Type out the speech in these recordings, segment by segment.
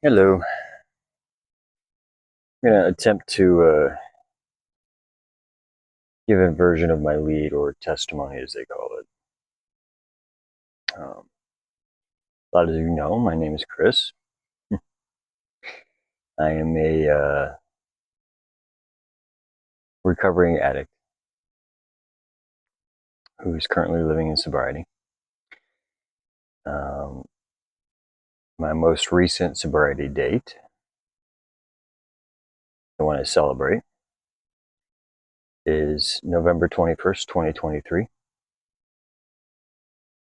Hello. I'm going to attempt to give a version of my lead or testimony, as they call it. A lot of you know, my name is Chris. I am a recovering addict who is currently living in sobriety. My most recent sobriety date, the one I celebrate, is November 21st, 2023.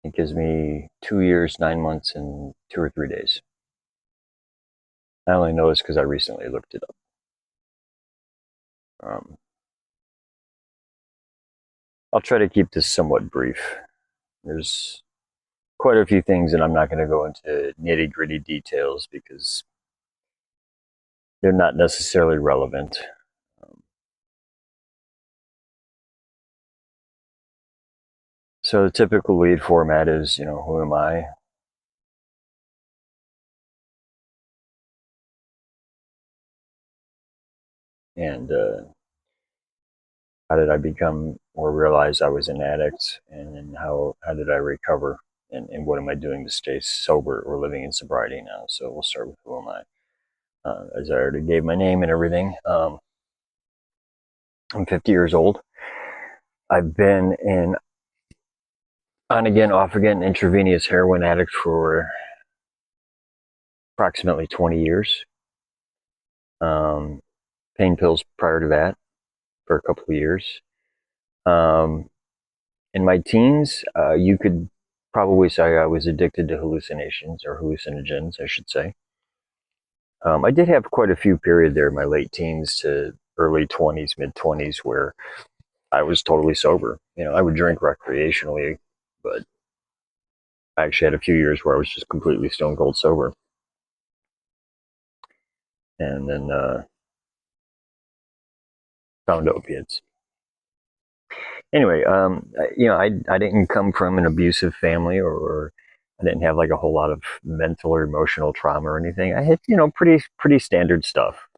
It gives me 2 years, 9 months, and 2 or 3 days. I only know this because I recently looked it up. I'll try to keep this somewhat brief. There's quite a few things, and I'm not going to go into nitty-gritty details because they're not necessarily relevant. So the typical lead format is, who am I? And how did I become or realize I was an addict? And then how did I recover? And what am I doing to stay sober or living in sobriety now? So we'll start with who am I? As I already gave my name and everything, I'm 50 years old. I've been an on again, off again intravenous heroin addict for approximately 20 years. Pain pills prior to that for a couple of years. In my teens, you could probably say I was addicted to hallucinations or hallucinogens, I should say. I did have quite a few period there in my late teens to early 20s, mid 20s, where I was totally sober. I would drink recreationally, but I actually had a few years where I was just completely stone cold sober. And then found opiates. Anyway, I didn't come from an abusive family, or I didn't have like a whole lot of mental or emotional trauma or anything. I had, pretty standard stuff.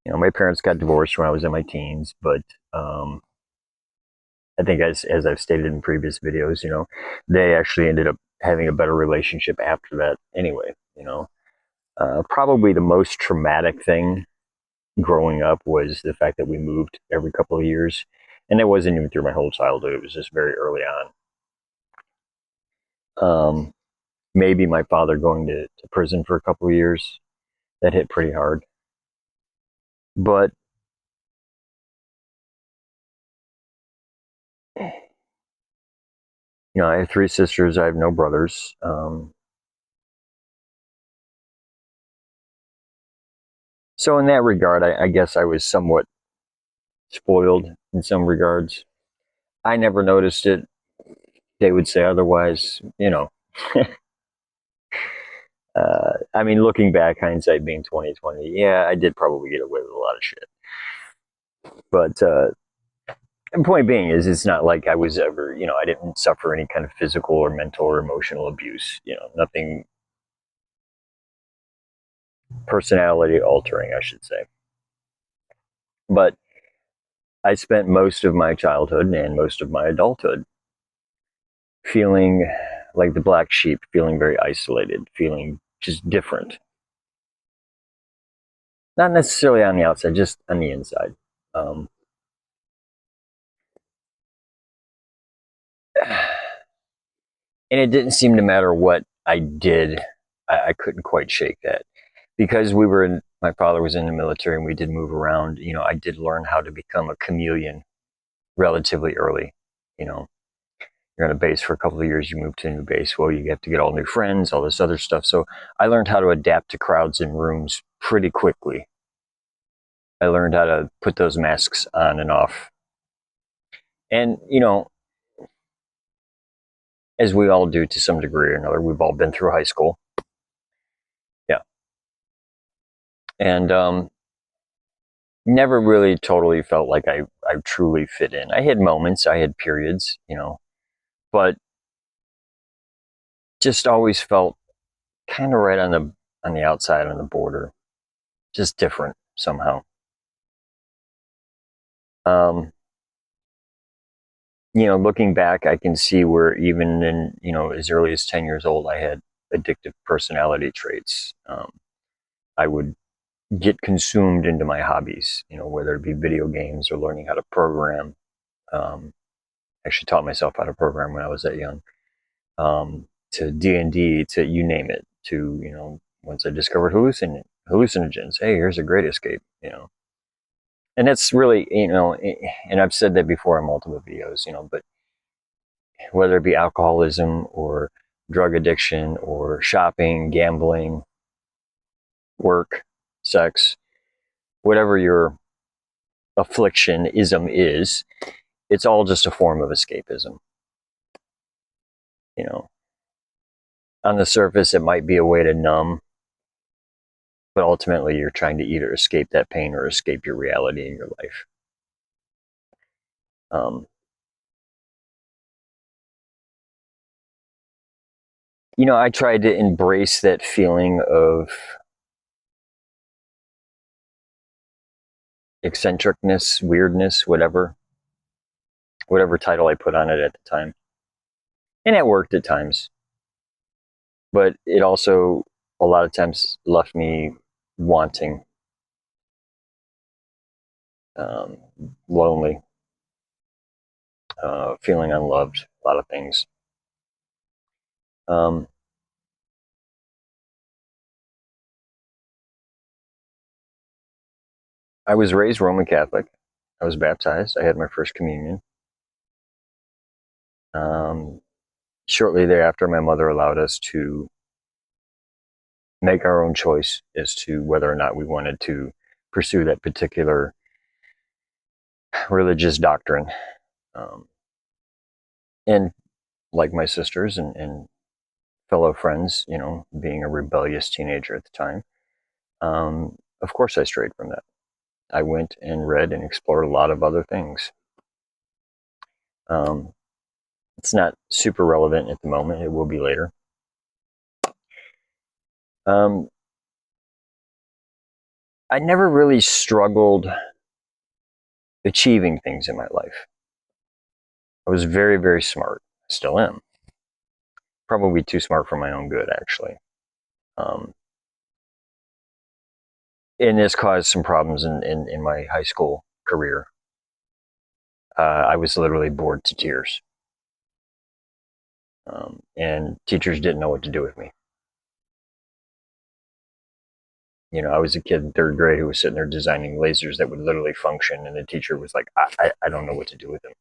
My parents got divorced when I was in my teens, but I think as I've stated in previous videos, they actually ended up having a better relationship after that anyway. Probably the most traumatic thing growing up was the fact that we moved every couple of years. And it wasn't even through my whole childhood. It was just very early on. Maybe my father going to prison for a couple of years. That hit pretty hard. But I have 3 sisters. I have no brothers. So in that regard, I guess I was somewhat spoiled in some regards. I never noticed it. They would say otherwise. I mean, looking back, hindsight being 2020, yeah, I did probably get away with a lot of shit. But the point being is, it's not like I was ever, I didn't suffer any kind of physical or mental or emotional abuse. Nothing personality altering, I should say. But I spent most of my childhood and most of my adulthood feeling like the black sheep, feeling very isolated, feeling just different. Not necessarily on the outside, just on the inside. And it didn't seem to matter what I did, I couldn't quite shake that. Because my father was in the military and we did move around, I did learn how to become a chameleon relatively early. You're on a base for a couple of years, you move to a new base. Well, you have to get all new friends, all this other stuff. So I learned how to adapt to crowds and rooms pretty quickly. I learned how to put those masks on and off. And, as we all do to some degree or another, we've all been through high school. Yeah. And never really totally felt like I truly fit in. I had moments, I had periods, but just always felt kind of right on the on the outside on the border, just different somehow. Um, looking back, I can see where even in, as early as 10 years old, I had addictive personality traits. I would get consumed into my hobbies, whether it be video games or learning how to program. Um, actually taught myself how to program when I was that young. To D&D, to you name it, to, once I discovered hallucinogens, hey, here's a great escape. And it's really, and I've said that before in multiple videos, but whether it be alcoholism or drug addiction or shopping, gambling, work, sex, whatever your afflictionism is, it's all just a form of escapism. You know, on the surface, it might be a way to numb, but ultimately you're trying to either escape that pain or escape your reality in your life. I tried to embrace that feeling of eccentricness, weirdness, whatever title I put on it at the time. And it worked at times. But it also, a lot of times, left me wanting, um, lonely, feeling unloved, a lot of things. Um, I was raised Roman Catholic. I was baptized. I had my first communion. Um, Shortly thereafter, my mother allowed us to make our own choice as to whether or not we wanted to pursue that particular religious doctrine. Um, and like my sisters and fellow friends, being a rebellious teenager at the time, of course I strayed from that. I went and read and explored a lot of other things. Um, it's not super relevant at the moment. It will be later. Um, I never really struggled achieving things in my life. I was very, very smart. I still am. Probably too smart for my own good, actually. Um, and this caused some problems in my high school career. I was literally bored to tears. And teachers didn't know what to do with me. I was a kid in third grade who was sitting there designing lasers that would literally function, and the teacher was like, I don't know what to do with them.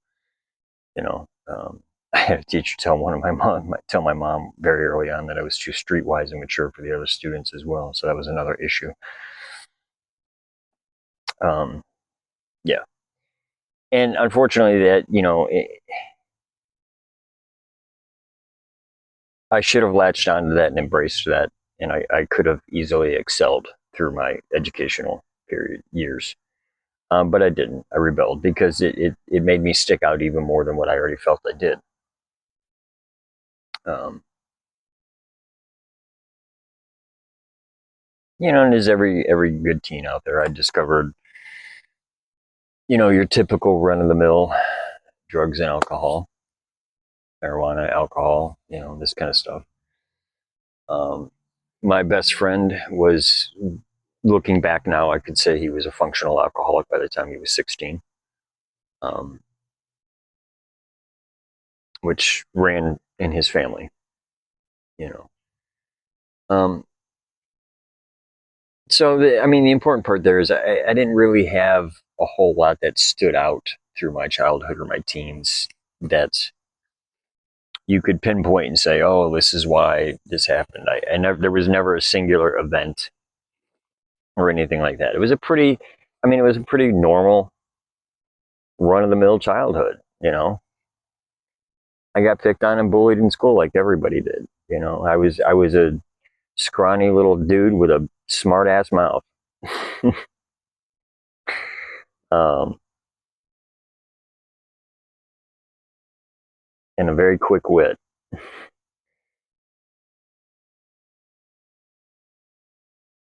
I had a teacher tell my mom very early on that I was too streetwise and mature for the other students as well. So that was another issue. Um, yeah, and unfortunately, I should have latched onto that and embraced that, and I could have easily excelled through my educational period years. But I didn't. I rebelled because it made me stick out even more than what I already felt I did. Um, and as every good teen out there, I discovered, your typical run of the mill drugs and alcohol, marijuana, alcohol, this kind of stuff. Um, my best friend was, looking back now, I could say he was a functional alcoholic by the time he was 16, um, which ran in his family, you know. Um, the important part there is I didn't really have a whole lot that stood out through my childhood or my teens that you could pinpoint and say, oh, this is why this happened. I never, there was never a singular event or anything like that. It was a pretty normal run of the mill childhood. I got picked on and bullied in school like everybody did. I was a scrawny little dude with a smart ass mouth. um, and a very quick wit.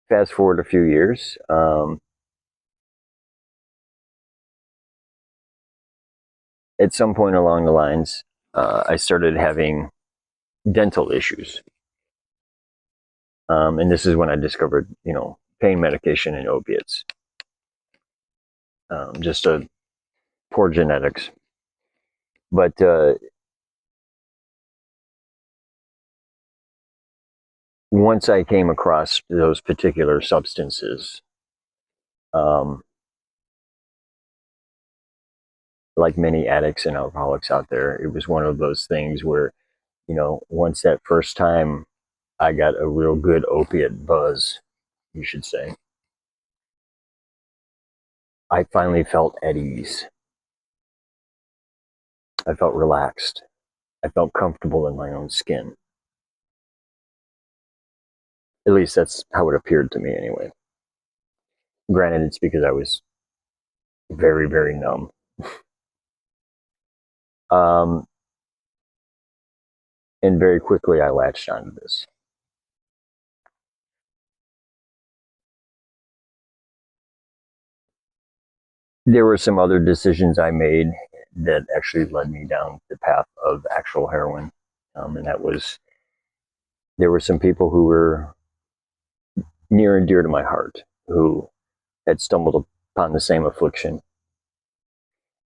fast forward a few years. At some point along the lines, I started having dental issues. And this is when I discovered, pain medication and opiates. Just a poor genetics. But once I came across those particular substances, um, like many addicts and alcoholics out there, it was one of those things where, once that first time I got a real good opiate buzz, you should say, I finally felt at ease. I felt relaxed. I felt comfortable in my own skin. At least that's how it appeared to me anyway. Granted, it's because I was very, very numb. Um, and very quickly I latched onto this. There were some other decisions I made that actually led me down the path of actual heroin. And that was, there were some people who were near and dear to my heart who had stumbled upon the same affliction.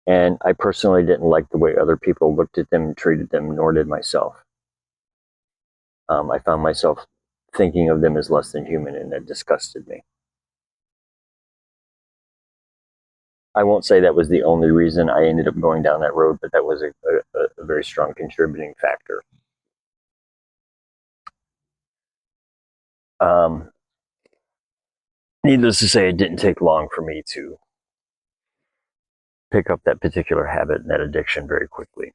And I personally didn't like the way other people looked at them and treated them, nor did myself. I found myself thinking of them as less than human, and that disgusted me. I won't say that was the only reason I ended up going down that road, but that was a very strong contributing factor. Um, Needless to say, it didn't take long for me to pick up that particular habit and that addiction very quickly.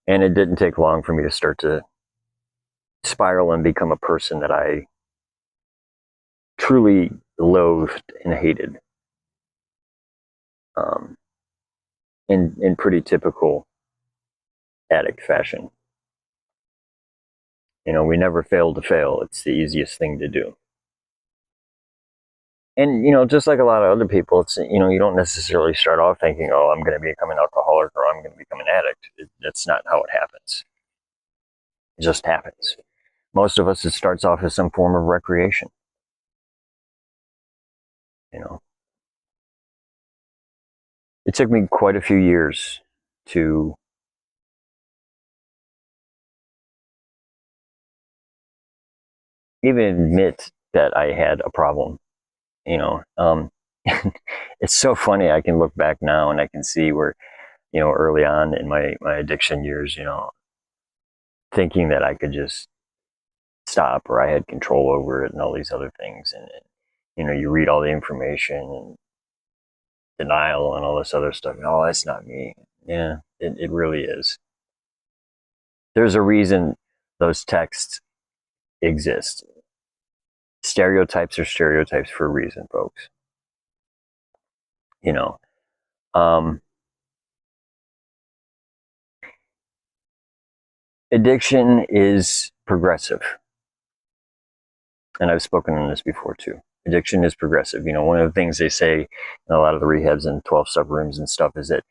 And it didn't take long for me to start to spiral and become a person that I truly loathed and hated. Um, in pretty typical addict fashion. We never fail to fail. It's the easiest thing to do. And, just like a lot of other people, it's, you don't necessarily start off thinking, oh, I'm going to become an alcoholic or I'm going to become an addict. That's not how it happens. It just happens. Most of us, it starts off as some form of recreation. It took me quite a few years to even admit that I had a problem. you know um, it's so funny. I can look back now and I can see where, early on in my addiction years, thinking that I could just stop or I had control over it and all these other things. And you read all the information and denial and all this other stuff. Oh, that's not me. Yeah, it really is. There's a reason those texts exist. Stereotypes are stereotypes for a reason, folks. You know, um, addiction is progressive. And I've spoken on this before too. Addiction is progressive. One of the things they say in a lot of the rehabs and 12-step rooms and stuff is that,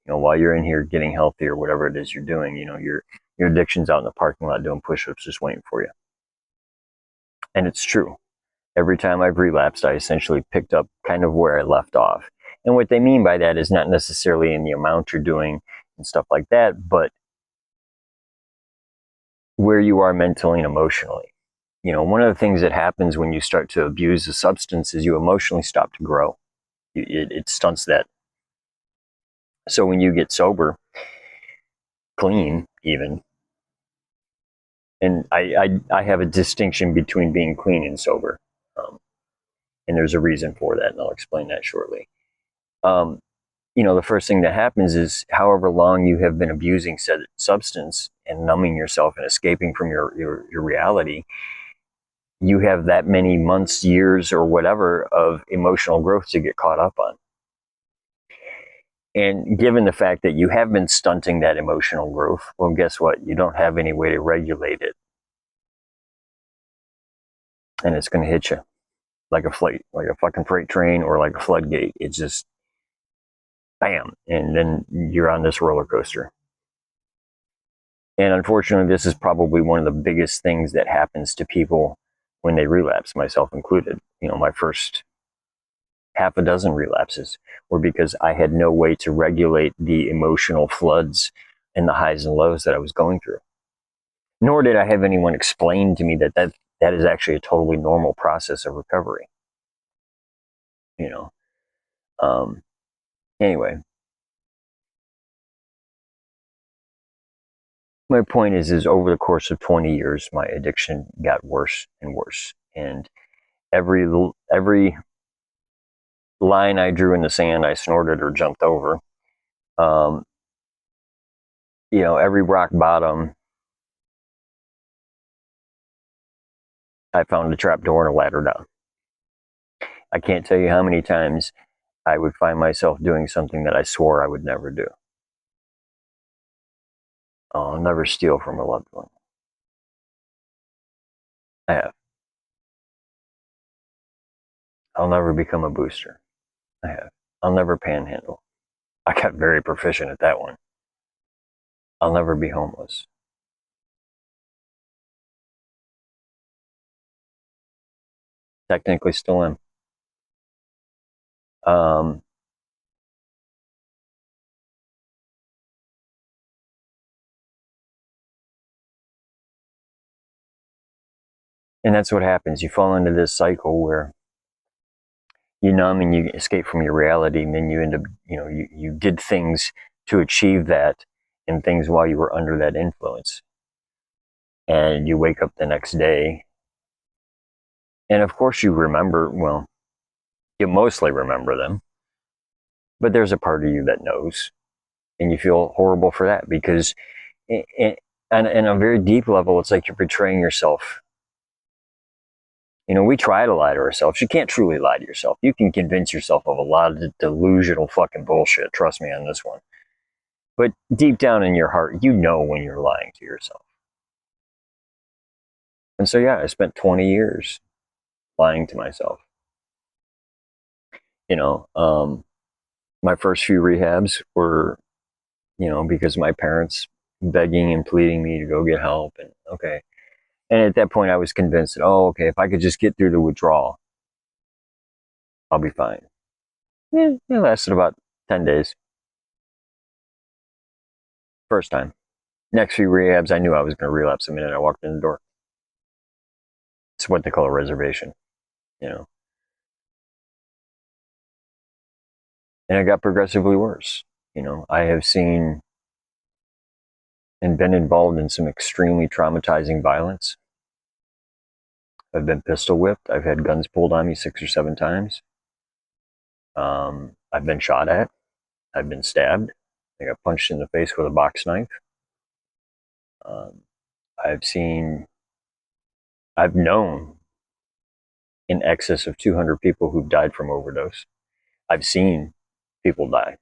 while you're in here getting healthy or whatever it is you're doing, your addiction's out in the parking lot doing push-ups just waiting for you. And it's true. Every time I've relapsed, I essentially picked up kind of where I left off. And what they mean by that is not necessarily in the amount you're doing and stuff like that, but where you are mentally and emotionally. One of the things that happens when you start to abuse a substance is you emotionally stop to grow. It stunts that. So when you get sober, clean even, and I have a distinction between being clean and sober. And there's a reason for that, and I'll explain that shortly. Um, the first thing that happens is however long you have been abusing said substance and numbing yourself and escaping from your reality, you have that many months, years, or whatever of emotional growth to get caught up on. And given the fact that you have been stunting that emotional growth, well, guess what? You don't have any way to regulate it. and it's going to hit you like a fucking freight train or like a floodgate. It's just bam, and then you're on this roller coaster. And unfortunately, this is probably one of the biggest things that happens to people when they relapse, myself included. You know, my first half a dozen relapses were because I had no way to regulate the emotional floods and the highs and lows that I was going through. Nor did I have anyone explain to me that is actually a totally normal process of recovery. You know. Anyway, my point is over the course of 20 years, my addiction got worse and worse, and every line I drew in the sand, I snorted or jumped over. Um, you know, every rock bottom, I found a trap door and a ladder down. I can't tell you how many times I would find myself doing something that I swore I would never do. I'll never steal from a loved one. I have. I'll never become a booster. I have. I'll never panhandle. I got very proficient at that one. I'll never be homeless. Technically still am. Um, and that's what happens. You fall into this cycle where you numb and you escape from your reality, and then you end up, you know, you did things to achieve that, and things while you were under that influence. And you wake up the next day, and of course you remember, well, you mostly remember them, but there's a part of you that knows, and you feel horrible for that because on a very deep level, it's like you're betraying yourself. You know, we try to lie to ourselves. You can't truly lie to yourself. You can convince yourself of a lot of delusional fucking bullshit. Trust me on this one. But deep down in your heart, you know when you're lying to yourself. And so, yeah, I spent 20 years lying to myself. You know, my first few rehabs were, you know, because my parents begging and pleading me to go get help. And okay. And at that point, I was convinced that, oh, okay, if I could just get through the withdrawal, I'll be fine. Yeah, it lasted about 10 days. First time. Next few rehabs, I knew I was going to relapse the minute I walked in the door. It's what they call a reservation, you know. And it got progressively worse. You know, I have seen and been involved in some extremely traumatizing violence. I've been pistol whipped. I've had guns pulled on me 6 or 7 times. I've been shot at. I've been stabbed. I got punched in the face with a box knife. Um, I've known in excess of 200 people who've died from overdose. I've seen people die.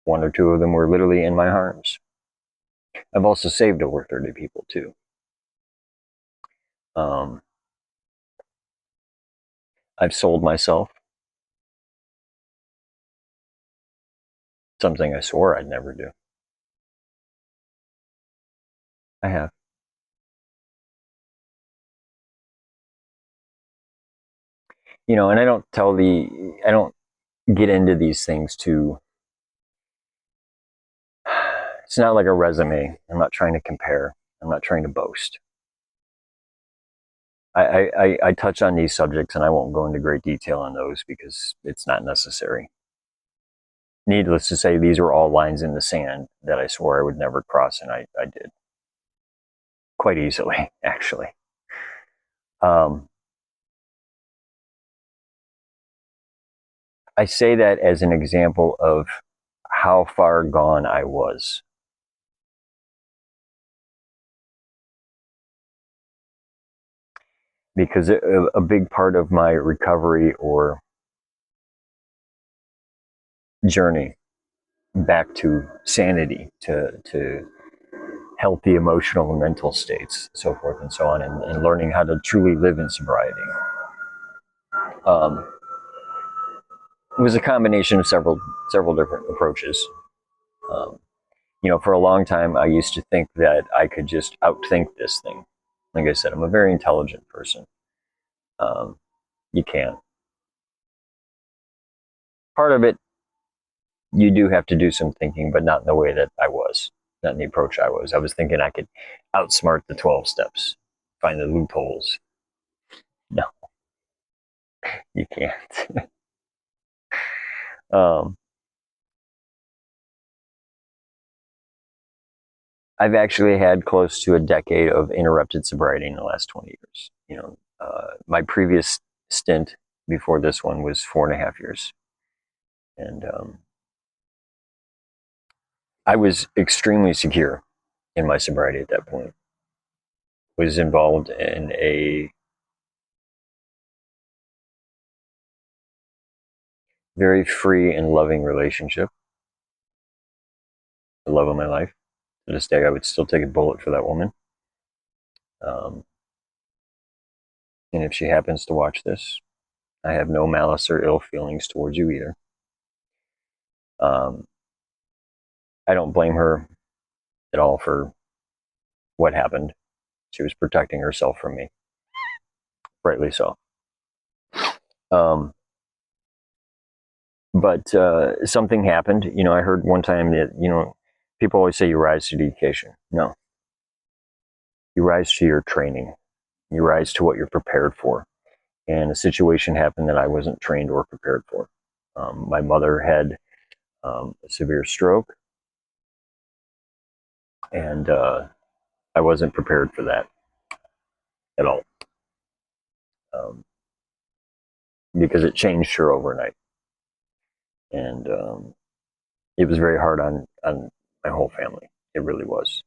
1 or 2 of them were literally in my arms. I've also saved over 30 people too. Um, I've sold myself, something I swore I'd never do. I have. You know, and I don't get into these things to, it's not like a resume. I'm not trying to compare. I'm not trying to boast. I touch on these subjects and I won't go into great detail on those because it's not necessary. Needless to say, these are all lines in the sand that I swore I would never cross, and I did. Quite easily, actually. I say that as an example of how far gone I was. Because a big part of my recovery or journey back to sanity, to healthy emotional and mental states, so forth and so on, and learning how to truly live in sobriety. Um, it was a combination of several different approaches. Um, for a long time, I used to think that I could just outthink this thing. Like I said, I'm a very intelligent person. Um, you can't. Part of it, you do have to do some thinking, but not in the way that I was, not in the approach I was. I was thinking I could outsmart the 12 steps, find the loopholes. No, you can't. um, I've actually had close to a decade of interrupted sobriety in the last 20 years. My previous stint before this one was 4.5 years. And I was extremely secure in my sobriety at that point. Was involved in a very free and loving relationship, the love of my life. To this day, I would still take a bullet for that woman. Um, and if she happens to watch this, I have no malice or ill feelings towards you either. Um, I don't blame her at all for what happened. She was protecting herself from me, rightly so. Um, but something happened. I heard one time that people always say you rise to the occasion. No, you rise to your training. You rise to what you're prepared for. And a situation happened that I wasn't trained or prepared for. My mother had a severe stroke, and I wasn't prepared for that at all, um, because it changed her overnight, and it was very hard on my whole family. It really was,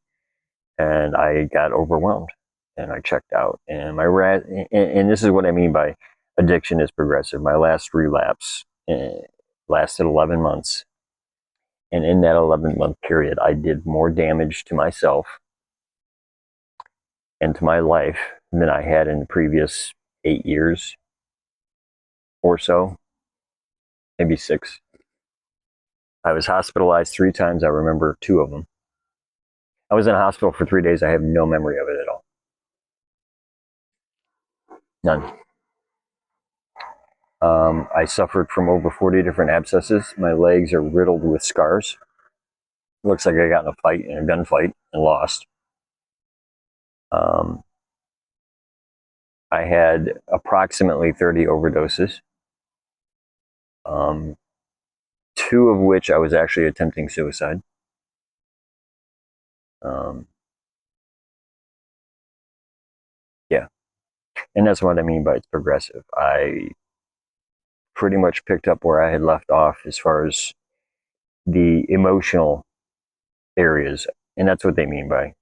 and I got overwhelmed, and I checked out. And and this is what I mean by addiction is progressive. My last relapse lasted 11 months. And in that 11-month period, I did more damage to myself and to my life than I had in the previous 8 years or so, maybe 6. I was hospitalized 3 times. I remember 2 of them. I was in a hospital for 3 days. I have no memory of it at all. None. I suffered from over 40 different abscesses. My legs are riddled with scars. It looks like I got in a gunfight, and lost. Um, I had approximately 30 overdoses. 2 of which I was actually attempting suicide. Um, yeah, and that's what I mean by it's progressive. I pretty much picked up where I had left off as far as the emotional areas, and that's what they mean by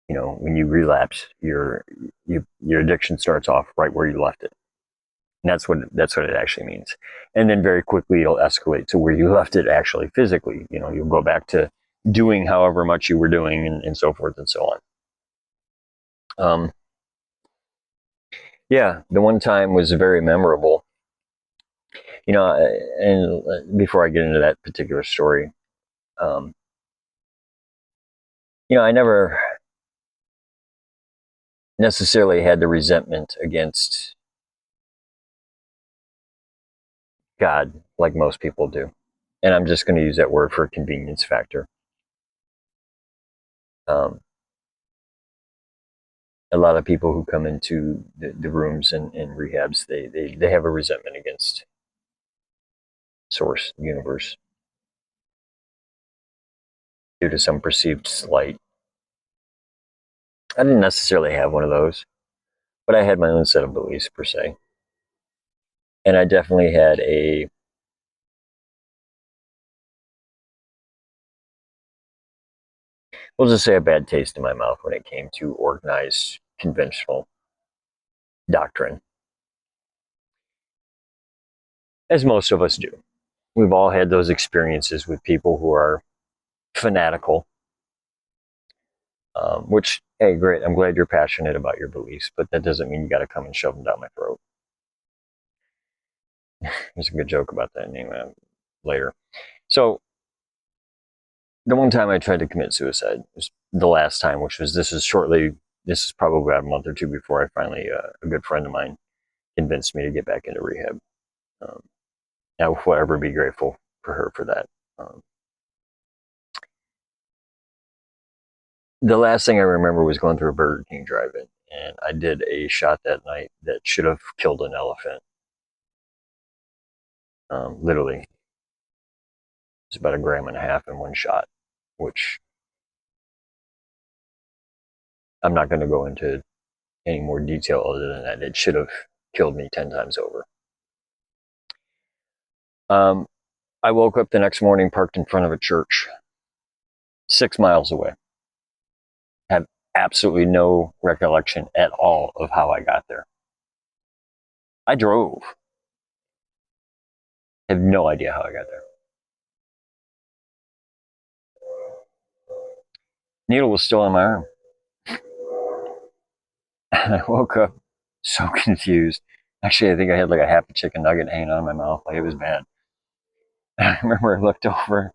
when you relapse, your addiction starts off right where you left it. And that's what it actually means. And then very quickly it'll escalate to where you left it actually physically. You'll go back to doing however much you were doing, and so forth and so on. Yeah, the one time was very memorable. And before I get into that particular story, um, I never necessarily had the resentment against God like most people do. And I'm just going to use that word for a convenience factor. Um, a lot of people who come into the rooms and rehabs, they have a resentment against source, the universe, due to some perceived slight. I didn't necessarily have one of those, but I had my own set of beliefs per se. And I definitely had we'll just say a bad taste in my mouth when it came to organized conventional doctrine, as most of us do. We've all had those experiences with people who are fanatical Which, hey, great. I'm glad you're passionate about your beliefs, but that doesn't mean you got to come and shove them down my throat. There's a good joke about that anyway later. So the one time I tried to commit suicide was the last time, which was this is probably about a month or two before I finally, a good friend of mine convinced me to get back into rehab. Um, I will forever be grateful for her for that. Um, the last thing I remember was going through a Burger King drive-in, and I did a shot that night that should have killed an elephant. Literally, it's about 1.5 grams in one shot, which I'm not going to go into any more detail other than that. It should have killed me 10 times over. Um, I woke up the next morning parked in front of a church 6 miles away. Have absolutely no recollection at all of how I got there. I drove. Have no idea how I got there. Needle was still on my arm. I woke up so confused. Actually, I think I had like a half a chicken nugget hanging out of my mouth. Like it was bad. I remember I looked over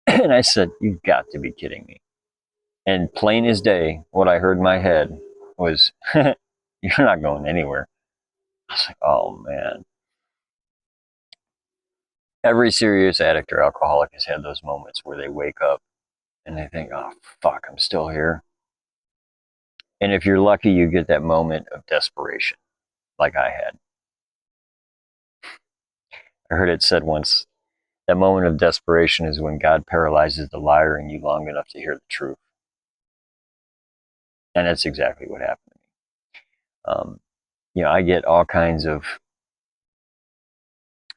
and I said, "You got to be kidding me." And plain as day, what I heard in my head was, "You're not going anywhere." I was like, "Oh man." Every serious addict or alcoholic has had those moments where they wake up and they think, "Oh fuck, I'm still here." And if you're lucky, you get that moment of desperation, like I had. I heard it said once, that moment of desperation is when God paralyzes the liar in you long enough to hear the truth. And that's exactly what happened to me. I get all kinds of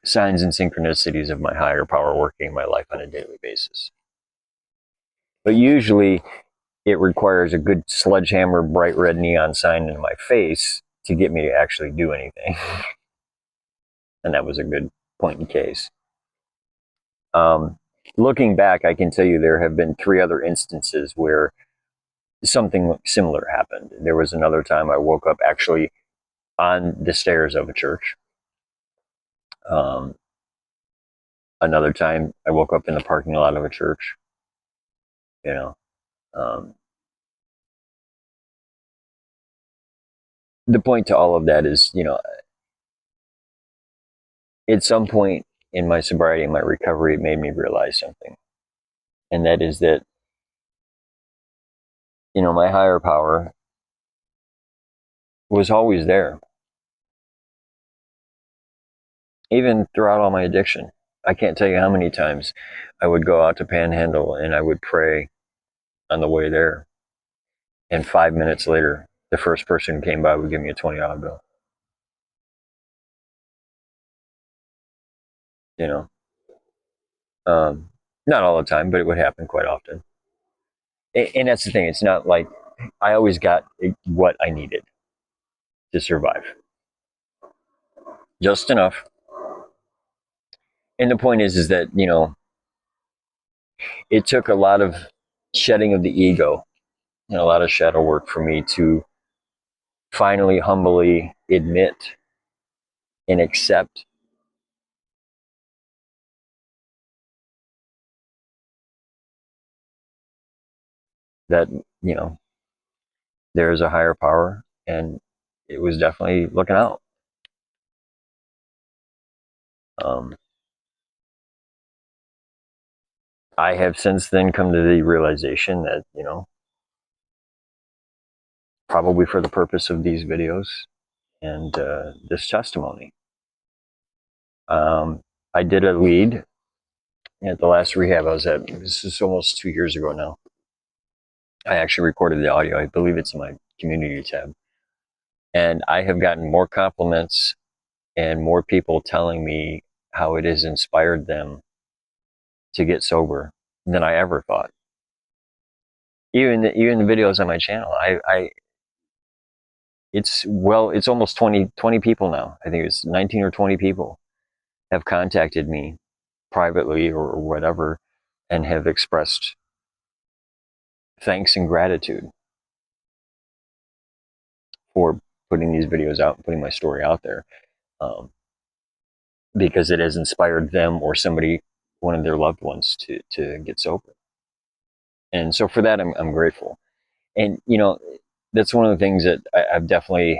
signs and synchronicities of my higher power working in my life on a daily basis. But usually it requires a good sledgehammer, bright red neon sign in my face to get me to actually do anything. And that was a good point in case. Um, Looking back, I can tell you there have been 3 other instances where something similar happened. There was another time I woke up actually on the stairs of a church. Um, Another time I woke up in the parking lot of a church. You know, um, the point to all of that is, at some point in my sobriety and my recovery, it made me realize something, and that is that my higher power was always there, even throughout all my addiction. I can't tell you how many times I would go out to Panhandle and I would pray on the way there, and 5 minutes later, the first person who came by would give me a $20 bill. You know, um, not all the time, but it would happen quite often. And that's the thing. It's not like I always got what I needed to survive, just enough. And the point is that it took a lot of shedding of the ego and a lot of shadow work for me to finally humbly admit and accept that there is a higher power, and it was definitely looking out. Um, I have since then come to the realization that probably for the purpose of these videos and this testimony, I did a lead at the last rehab I was at. This is almost 2 years ago now. I actually recorded the audio. I believe it's in my community tab. And I have gotten more compliments and more people telling me how it has inspired them to get sober than I ever thought. Even the videos on my channel, it's almost 20 people now. I think it's 19 or 20 people have contacted me privately or whatever and have expressed thanks and gratitude for putting these videos out and putting my story out there, um, because it has inspired them or somebody, one of their loved ones, to get sober. And so for that, I'm grateful. And that's one of the things that I've definitely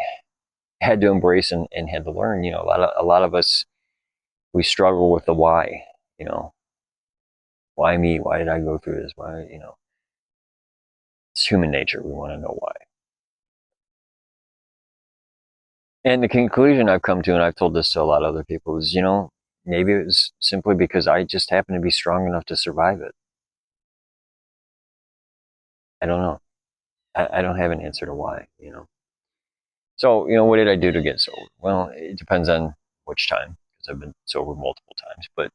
had to embrace and had to learn. A lot of us, we struggle with the why. You know, why me? Why did I go through this? Why? It's human nature. We want to know why. And the conclusion I've come to, and I've told this to a lot of other people, is maybe it was simply because I just happened to be strong enough to survive it. I don't know. I don't have an answer to why. So, what did I do to get sober? Well, it depends on which time, because I've been sober multiple times. But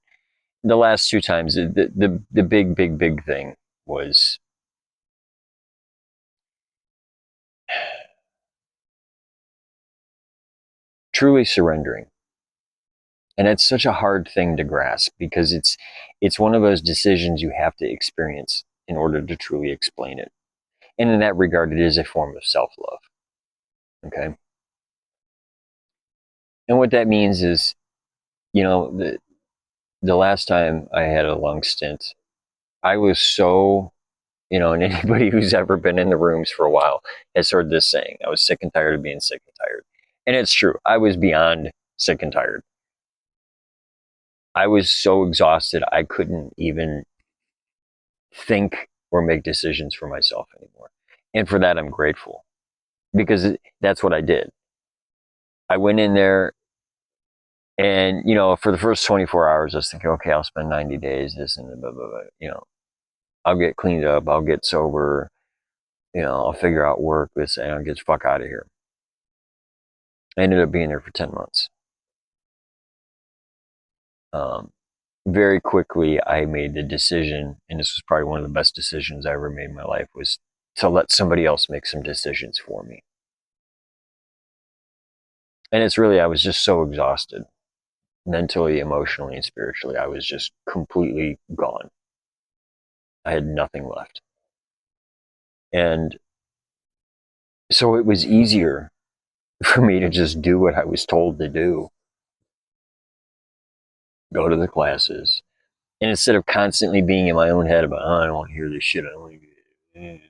the last two times, the big, big, big thing was truly surrendering. And it's such a hard thing to grasp, because it's one of those decisions you have to experience in order to truly explain it. And in that regard, it is a form of self-love. Okay. And what that means is, the last time I had a long stint, I was so, and anybody who's ever been in the rooms for a while has heard this saying, I was sick and tired of being sick and tired. And it's true. I was beyond sick and tired. I was so exhausted, I couldn't even think or make decisions for myself anymore. And for that, I'm grateful, because that's what I did. I went in there, and, for the first 24 hours, I was thinking, okay, I'll spend 90 days, this and blah, blah, blah. I'll get cleaned up, I'll get sober, I'll figure out work, this, and I'll get the fuck out of here. I ended up being there for 10 months. Very quickly, I made the decision, and this was probably one of the best decisions I ever made in my life, was to let somebody else make some decisions for me. And it's really, I was just so exhausted, mentally, emotionally, and spiritually. I was just completely gone. I had nothing left. And so it was easier for me to just do what I was told to do, go to the classes. And instead of constantly being in my own head about, oh, I don't want to hear this shit, I don't want to,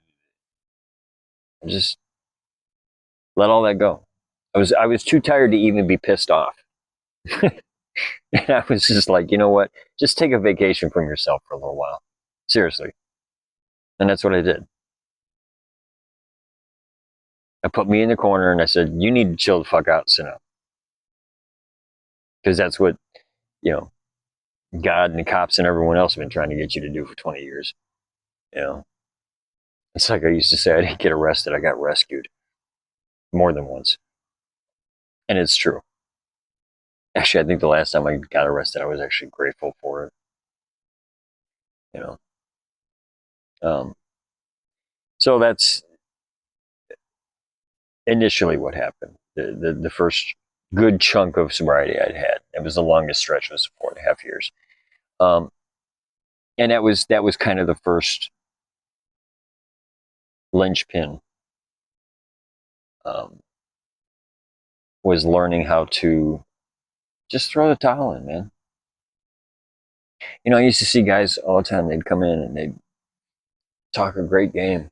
I just let all that go. I was too tired to even be pissed off. And I was just like, you know what? Just take a vacation from yourself for a little while. Seriously. And that's what I did. I put me in the corner and I said, you need to chill the fuck out and sit down. Because that's what, you know, God and the cops and everyone else have been trying to get you to do for 20 years. It's like I used to say, I didn't get arrested, I got rescued more than once. And it's true. Actually, I think the last time I got arrested, I was actually grateful for it. You know, um, so that's initially what happened. The first good chunk of sobriety I'd had. It was the longest stretch, was 4.5 years. Um, and that was kind of the first linchpin. Um, was learning how to just throw the towel in, man. I used to see guys all the time. They'd come in and they'd talk a great game,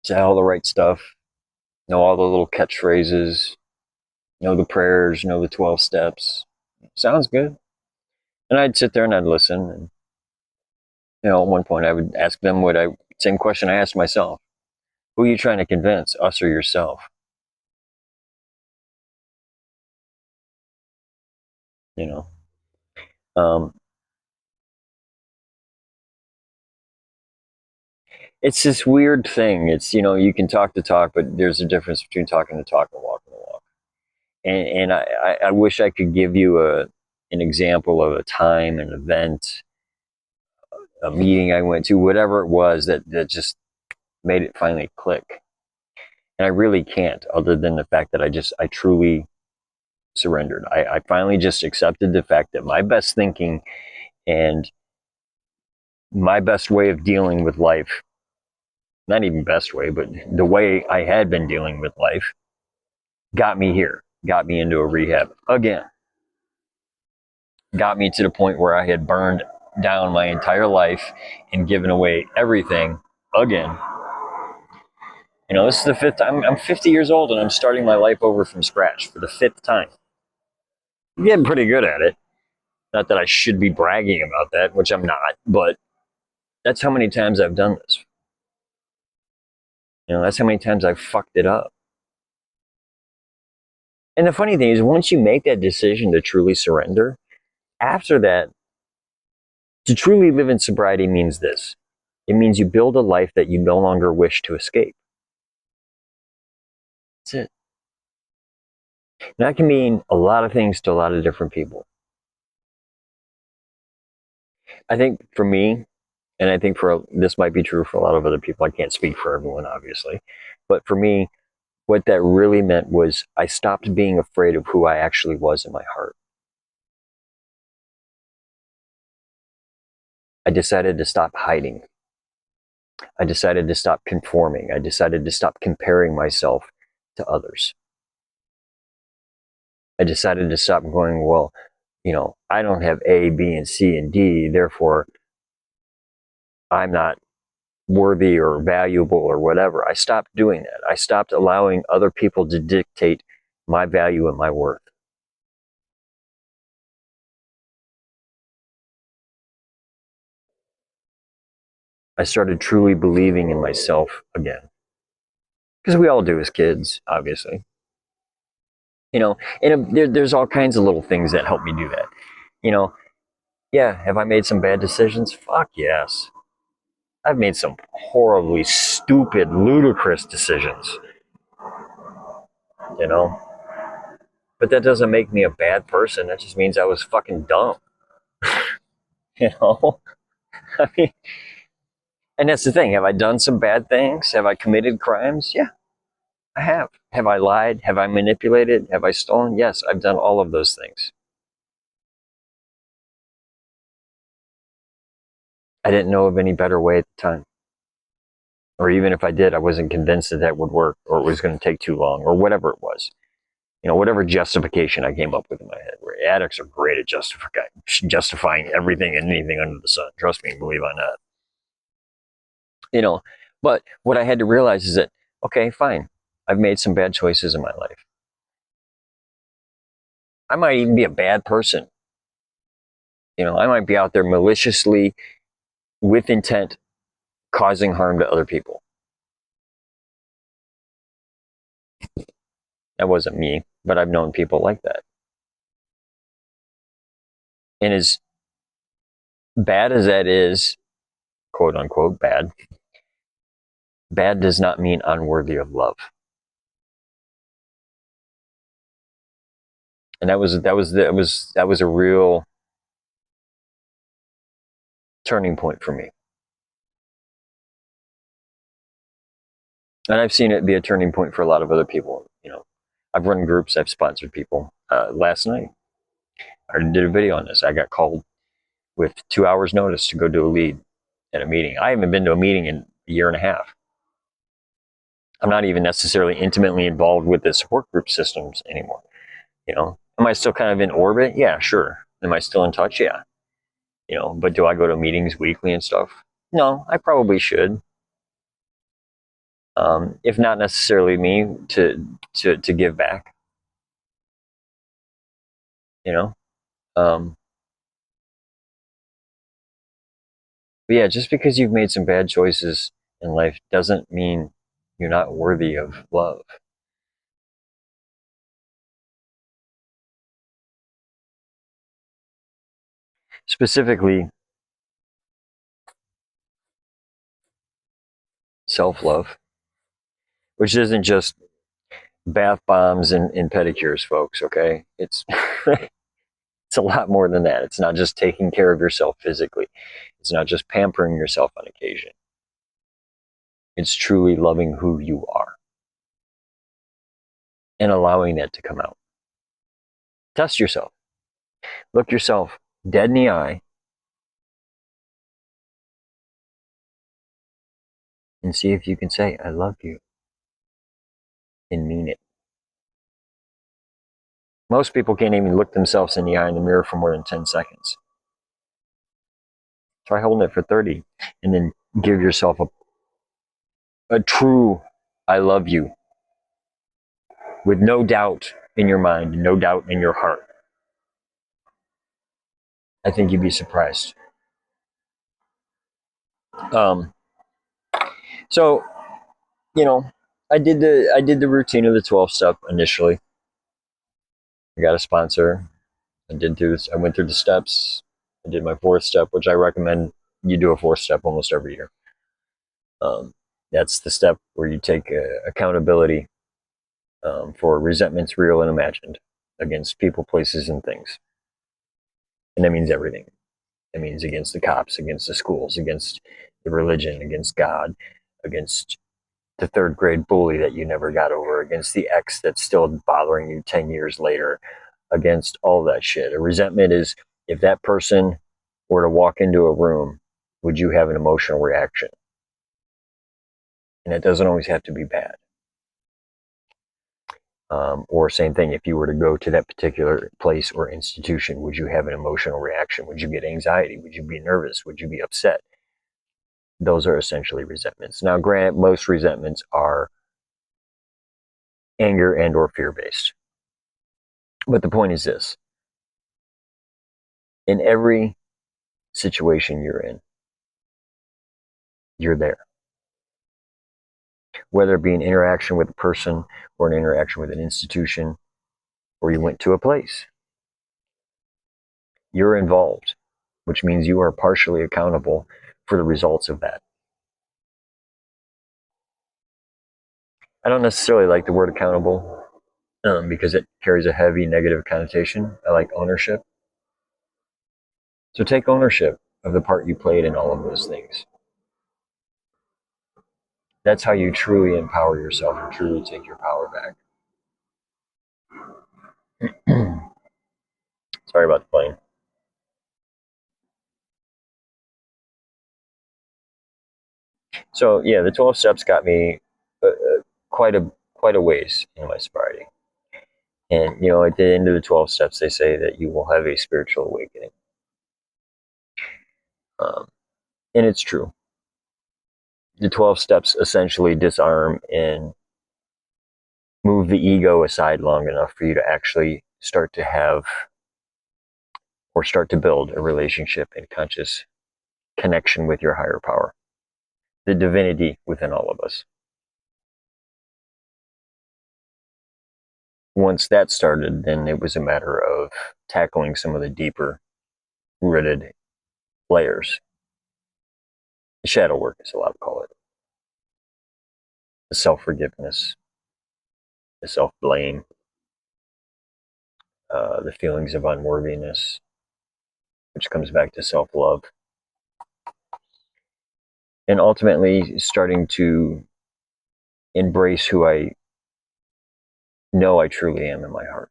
say all the right stuff, know all the little catchphrases, know the prayers, know the 12 steps. Sounds good. And I'd sit there and I'd listen. And, at one point I would ask them same question I asked myself. Who are you trying to convince, us or yourself? You know, um, it's this weird thing. It's, you can talk the talk, but there's a difference between talking the talk and walking the walk. And I wish I could give you an example of a time, an event, a meeting I went to, whatever it was that just made it finally click. And I really can't, other than the fact that I truly surrendered. I finally just accepted the fact that my best thinking and my best way of dealing with life, not even best way, but the way I had been dealing with life, got me here, got me into a rehab again, got me to the point where I had burned down my entire life and given away everything again. This is the fifth time. I'm 50 years old and I'm starting my life over from scratch for the fifth time. I'm getting pretty good at it. Not that I should be bragging about that, which I'm not, but that's how many times I've done this. That's how many times I've fucked it up. And the funny thing is, once you make that decision to truly surrender, after that, to truly live in sobriety means this. It means you build a life that you no longer wish to escape. That's it. And that can mean a lot of things to a lot of different people. I think for me, and I think this might be true for a lot of other people. I can't speak for everyone, obviously. But for me, what that really meant was I stopped being afraid of who I actually was in my heart. I decided to stop hiding. I decided to stop conforming. I decided to stop comparing myself to others. I decided to stop going, well, I don't have A, B, and C, and D, therefore I'm not worthy or valuable or whatever. I stopped doing that. I stopped allowing other people to dictate my value and my worth. I started truly believing in myself again. Because we all do as kids, obviously. And there's all kinds of little things that help me do that. You know, yeah, have I made some bad decisions? Fuck yes. I've made some horribly stupid, ludicrous decisions, you know? But that doesn't make me a bad person. That just means I was fucking dumb, you know? I mean, and that's the thing. Have I done some bad things? Have I committed crimes? Yeah, I have. Have I lied? Have I manipulated? Have I stolen? Yes, I've done all of those things. I didn't know of any better way at the time. Or even if I did, I wasn't convinced that that would work or it was going to take too long or whatever it was. Whatever justification I came up with in my head. Where addicts are great at justifying everything and anything under the sun. Trust me, believe on that. But what I had to realize is that, okay, fine. I've made some bad choices in my life. I might even be a bad person. I might be out there maliciously, with intent, causing harm to other people. That wasn't me, but I've known people like that. And as bad as that is, quote unquote, bad does not mean unworthy of love. And that was a real turning point for me. And I've seen it be a turning point for a lot of other people. I've run groups, I've sponsored people. Last night, I did a video on this. I got called with 2 hours notice to go do a lead at a meeting. I haven't been to a meeting in a year and a half. I'm not even necessarily intimately involved with the support group systems anymore. Am I still kind of in orbit? Yeah, sure. Am I still in touch? Yeah. But do I go to meetings weekly and stuff? No, I probably should. If not necessarily me to give back. you know. Um, but yeah, just because you've made some bad choices in life doesn't mean you're not worthy of love. Specifically, self-love, which isn't just bath bombs and pedicures, folks. Okay, it's it's a lot more than that. It's not just taking care of yourself physically. It's not just pampering yourself on occasion. It's truly loving who you are and allowing that to come out. Test yourself. Look yourself dead in the eye and see if you can say, I love you, and mean it. Most people can't even look themselves in the eye in the mirror for more than 10 seconds. Try holding it for 30 and then give yourself a true I love you with no doubt in your mind, no doubt in your heart. I think you'd be surprised. Um, so, you know, I did the routine of the 12 step initially. I got a sponsor. I went through the steps. I did my fourth step, which I recommend you do a fourth step almost every year. Um, that's the step where you take accountability for resentments, real and imagined, against people, places, and things. And that means everything. It means against the cops, against the schools, against the religion, against God, against the third grade bully that you never got over, against the ex that's still bothering you 10 years later, against all that shit. A resentment is if that person were to walk into a room, would you have an emotional reaction? And it doesn't always have to be bad. Or same thing, if you were to go to that particular place or institution, would you have an emotional reaction? Would you get anxiety? Would you be nervous? Would you be upset? Those are essentially resentments. Now, granted, most resentments are anger and or fear based. But the point is this: in every situation you're there. Whether it be an interaction with a person or an interaction with an institution, or you went to a place, you're involved, which means you are partially accountable for the results of that. I don't necessarily like the word accountable because it carries a heavy negative connotation. I like ownership. So take ownership of the part you played in all of those things. That's how you truly empower yourself and truly take your power back. Sorry about the plane. So yeah, the 12 steps got me quite a ways in my sobriety. And at the end of the 12 steps, they say that you will have a spiritual awakening, um, and it's true. The 12 steps essentially disarm and move the ego aside long enough for you to actually start to have or start to build a relationship and conscious connection with your higher power, the divinity within all of us. Once that started, then it was a matter of tackling some of the deeper rooted layers. The shadow work, as a lot of call it. The self forgiveness, the self blame, the feelings of unworthiness, which comes back to self love. And ultimately, starting to embrace who I know I truly am in my heart.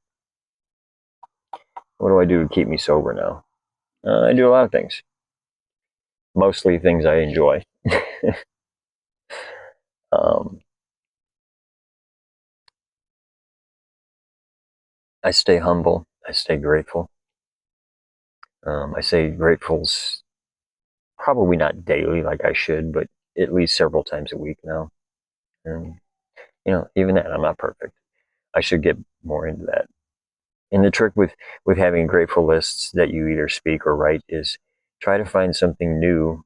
What do I do to keep me sober now? I do a lot of things, mostly things I enjoy. um, I stay humble. I stay grateful. I say grateful's probably not daily like I should, but at least several times a week now. And even that, I'm not perfect. I should get more into that. And the trick with having grateful lists that you either speak or write is try to find something new,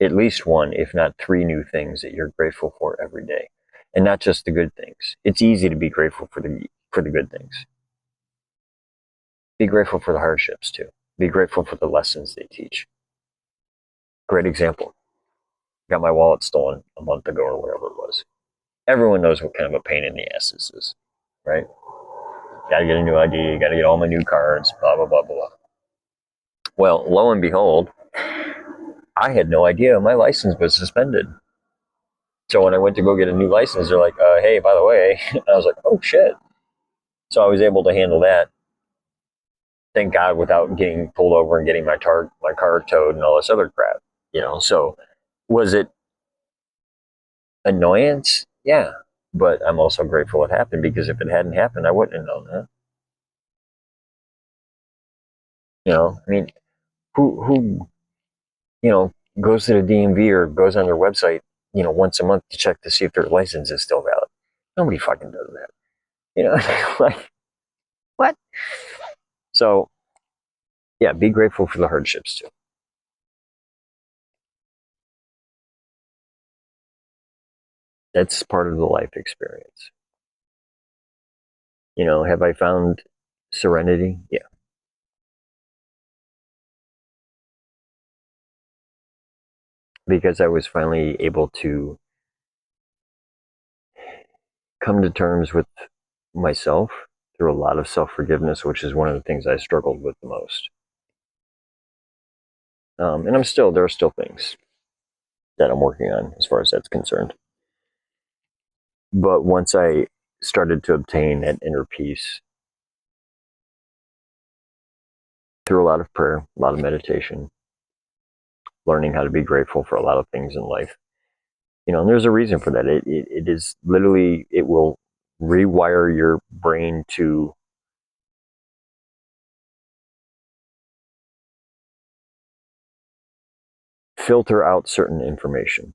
at least one, if not three new things that you're grateful for every day, and not just the good things. It's easy to be grateful for the good things. Be grateful for the hardships too. Be grateful for the lessons they teach. Great example. Got my wallet stolen a month ago or whatever it was. Everyone knows what kind of a pain in the ass this is, right? Got to get a new ID. Got to get all my new cards. Blah blah blah blah. Well, lo and behold, I had no idea my license was suspended. So when I went to go get a new license, they're like, "Hey, by the way," I was like, "Oh shit!" So I was able to handle that. Thank God, without getting pulled over and getting my car towed and all this other crap. So was it Annoyance, yeah, but I'm also grateful it happened, because if it hadn't happened, I wouldn't have known that. I mean, who goes to the DMV or goes on their website, once a month to check to see if their license is still valid? Nobody fucking does that. Like, what? So yeah, be grateful for the hardships too. That's part of the life experience. Have I found serenity? Yeah, because I was finally able to come to terms with myself through a lot of self forgiveness, which is one of the things I struggled with the most. And there are still things that I'm working on as far as that's concerned. But once I started to obtain that inner peace through a lot of prayer, a lot of meditation, learning how to be grateful for a lot of things in life, and there's a reason for that. It is literally, it will rewire your brain to filter out certain information.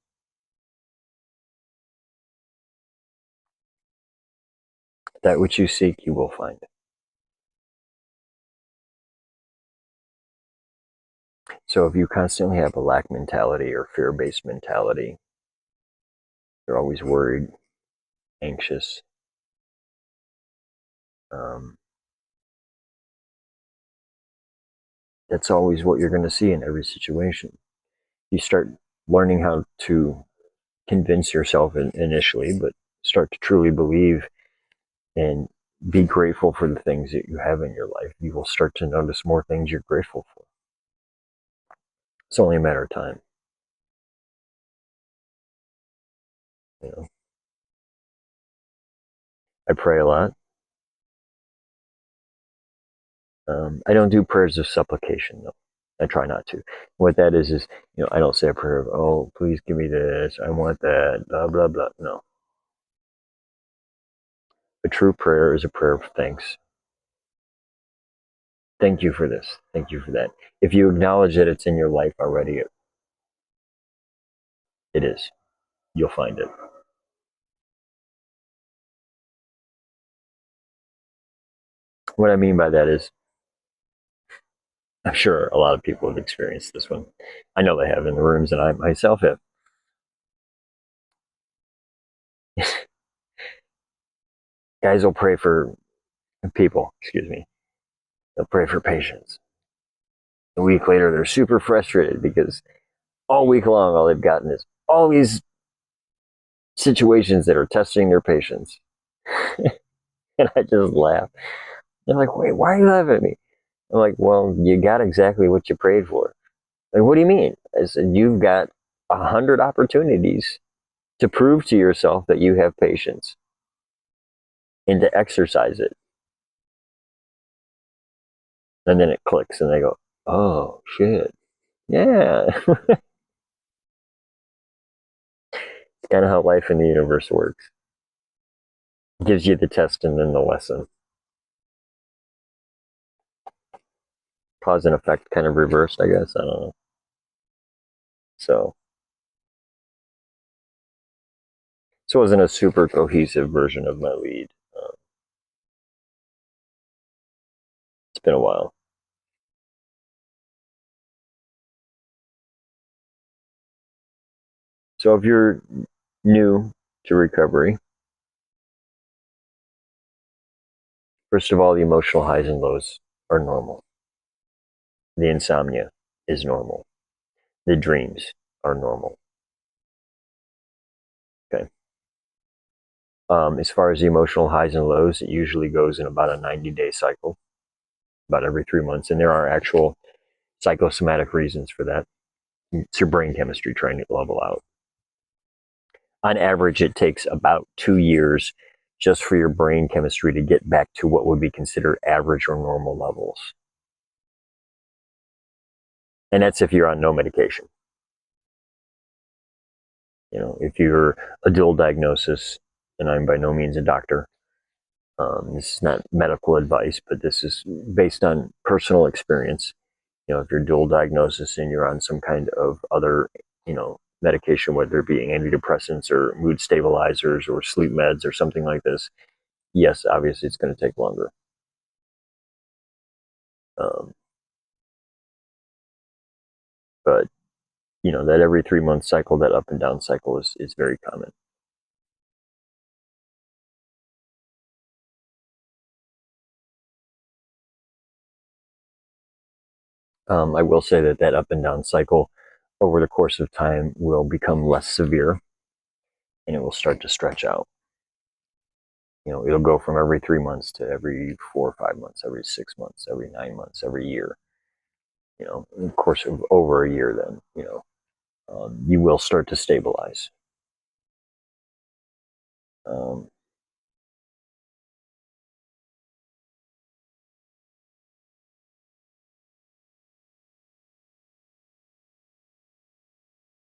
That which you seek, you will find. So if you constantly have a lack mentality or fear-based mentality, you're always worried, anxious, um, that's always what you're going to see in every situation. You start learning how to convince yourself initially, but start to truly believe and be grateful for the things that you have in your life. You will start to notice more things you're grateful for. It's only a matter of time. You know, I pray a lot. I don't do prayers of supplication though. I try not to. What that is I don't say a prayer of, oh, please give me this, I want that, blah blah blah. No, a true prayer is a prayer of thanks. Thank you for this. Thank you for that. If you acknowledge that it's in your life already, it is. You'll find it. What I mean by that is, I'm sure a lot of people have experienced this one. I know they have in the rooms, and I myself have. Guys will pray for people, excuse me. They'll pray for patients. A week later, they're super frustrated because all week long, all they've gotten is all these situations that are testing their patience. And I just laugh. They're like, wait, why are you laughing at me? I'm like, well, you got exactly what you prayed for. Like, what do you mean? I said, you've got 100 opportunities to prove to yourself that you have patience and to exercise it. And then it clicks and they go, oh, shit. Yeah. It's kind of how life in the universe works. It gives you the test and then the lesson. Cause and effect kind of reversed, I guess. I don't know. So, this wasn't a super cohesive version of my lead. It's been a while. So, if you're new to recovery, first of all, the emotional highs and lows are normal. The insomnia is normal. The dreams are normal. Okay. As far as the emotional highs and lows, it usually goes in about a 90-day cycle, about every 3 months. And there are actual psychosomatic reasons for that. It's your brain chemistry trying to level out. On average, it takes about 2 years just for your brain chemistry to get back to what would be considered average or normal levels. And that's if you're on no medication. If you're a dual diagnosis, and I'm by no means a doctor, this is not medical advice, but this is based on personal experience. If you're dual diagnosis and you're on some kind of other, medication, whether it be antidepressants or mood stabilizers or sleep meds or something like this, yes, obviously it's going to take longer. Um, but that every 3 month cycle, that up and down cycle is very common. I will say that up and down cycle over the course of time will become less severe, and it will start to stretch out. It'll go from every 3 months to every 4 or 5 months, every 6 months, every 9 months, every year. In the course of over a year, then, you will start to stabilize. Um,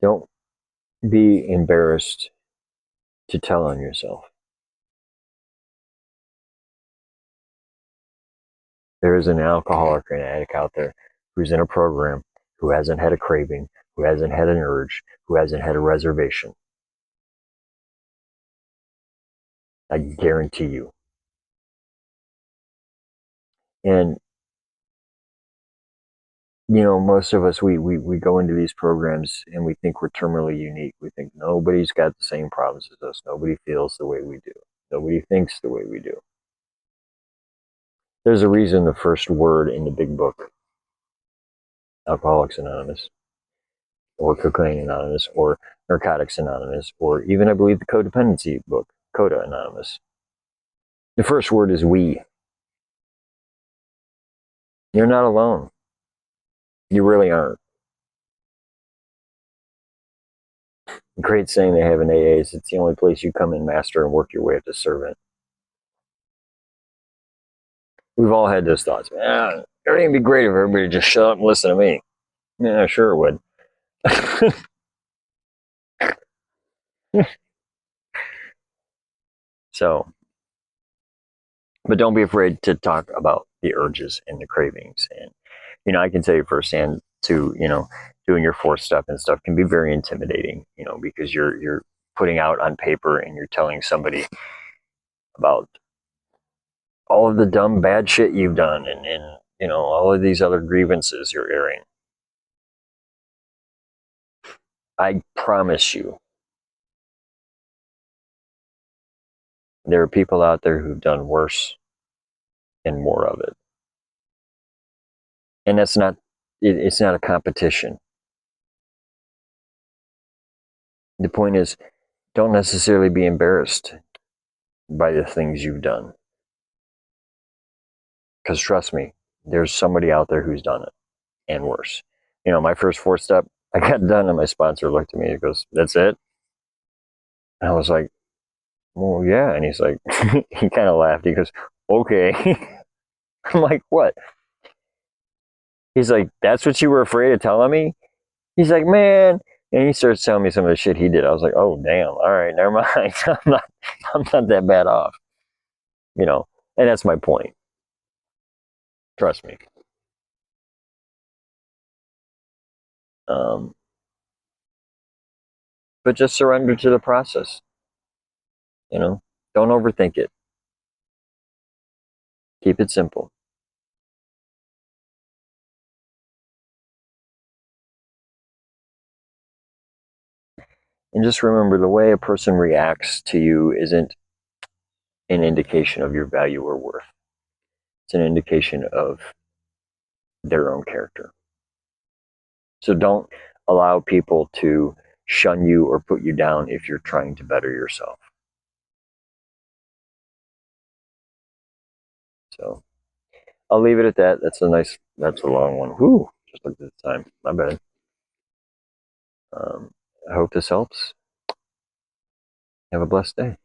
don't be embarrassed to tell on yourself. There is an alcoholic or an addict out there who's in a program, who hasn't had a craving, who hasn't had an urge, who hasn't had a reservation. I guarantee you. And most of us, we go into these programs and we think we're terminally unique. We think nobody's got the same problems as us. Nobody feels the way we do. Nobody thinks the way we do. There's a reason the first word in the big book, Alcoholics Anonymous, or Cocaine Anonymous, or Narcotics Anonymous, or even, I believe, the codependency book, Coda Anonymous. The first word is we. You're not alone. You really aren't. Great saying they have in AA is it's the only place you come in master and work your way up to servant. We've all had those thoughts. Everything would be great if everybody just shut up and listen to me. Yeah, sure it would. So, but don't be afraid to talk about the urges and the cravings. And, I can tell you firsthand too, doing your fourth step and stuff can be very intimidating, because you're putting out on paper and you're telling somebody about all of the dumb, bad shit you've done and all of these other grievances you're airing. I promise you, there are people out there who've done worse and more of it. And it's not a competition. The point is, don't necessarily be embarrassed by the things you've done. Because trust me, there's somebody out there who's done it and worse. My first fourth step, I got done and my sponsor looked at me and goes, "That's it?" And I was like, "Well, yeah." And he's like, he kind of laughed. He goes, "Okay." I'm like, "What?" He's like, "That's what you were afraid of telling me?" He's like, "Man." And he starts telling me some of the shit he did. I was like, "Oh, damn. All right, never mind. I'm not that bad off." And that's my point. Trust me. Um, but just surrender to the process. Don't overthink it. Keep it simple. And just remember, the way a person reacts to you isn't an indication of your value or worth. It's an indication of their own character. So don't allow people to shun you or put you down if you're trying to better yourself. So I'll leave it at that. That's a long one. Whew, just looked at the time. My bad. I hope this helps. Have a blessed day.